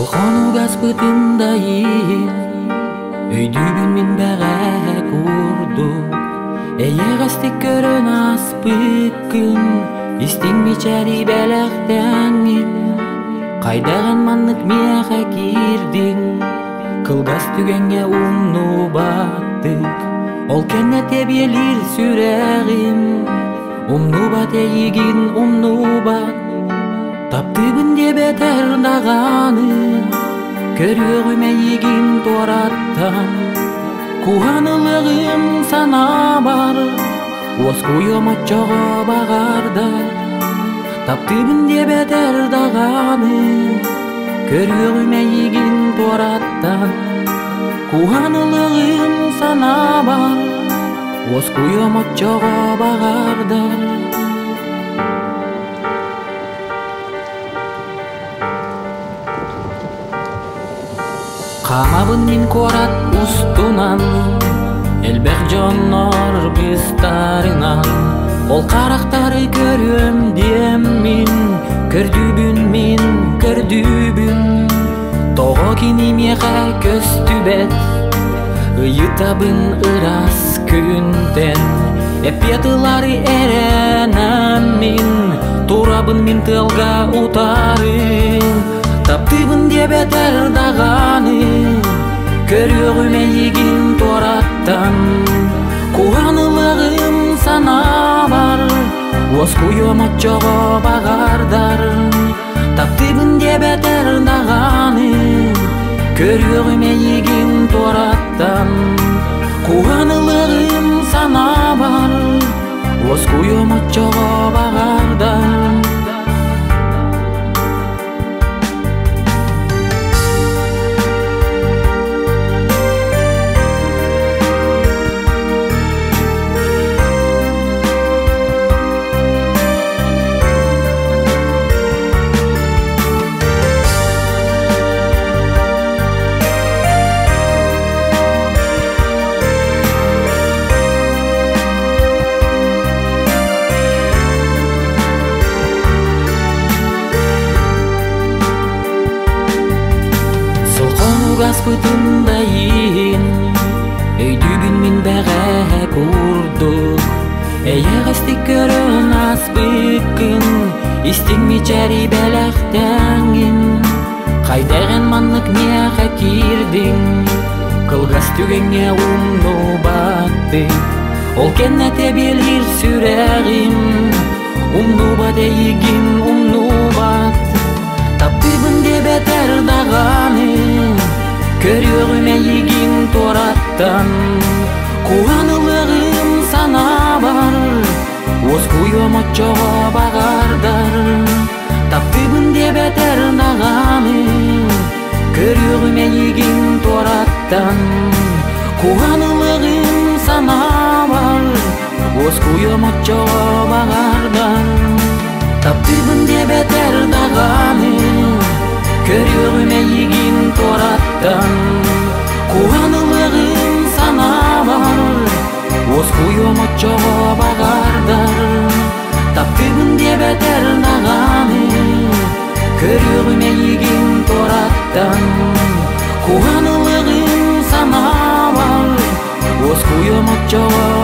Сылхону газ пытындайын өйдүүбүн мен бәғә курдук. Эйе гастик көрөн аспыккын истиң бичәри бәләхтәңин. Кайдаган маннык мияға кирдиң кылгас түгәнгә умну баттык. Ол кенне тебелир сүрәгим умну бат эйигин умну бат. Таптыбын деп бетер дағаны көрөгүм эйигин тораттан. Куанылығым сана бар оз куйым отчоға бағарда. Таптыбын деп бетер дағаны көрөгүм эйигин тораттан. Куанылығым сана бар оз куйым отчоға бағарда. Камабын мин корат устунан элбек жоннор быстарынан. Ол карактары көрөм дием мин көрдүбүн мин көрдүбүн. Того кинимега көз түбет ыйытабын ырас күнден. Эпетылары эренем мин турабын мин тылга утары. Таптыбын деп бетер дағаны көрөгүм эйигин тораттан. Куанылығым сана бар оз куйым отчоға бағардар. Таптыбын деп бетер дағаны көрөгүм эйигин тораттан. Куанылығым сана бар оз куйым отчоға бағардар. Газ пытындайын өйдүүбүн мин бәғә курдук. Эйе гастик көрөн аспыккын истиң мичәри бәләхтәңин. Кайдаган маннык мияға кирдиң кылгас түгәнгә умну баттык. Ол кенне тебелир сүрәгим умну бат эйигин умну бат. Таптыбын деп бетер дағаны көрөгүм эйигин тораттан. Куанылығым сана бар оз куйым отчоға бағардар. Таптыбын деп бетер дағаны көрөгүм эйигин тораттан. Куанылығым сана бар оз куйым отчоға бағардар. Таптыбын деп бетер дағаны көрөгүм эйигин тораттан. Куанылығым сана бар оз куйым отчоға бағардар. Таптыбын деп бетер дағаны көрөгүм эйигин тораттан. Куанылығым сана бар оз куйым отчоға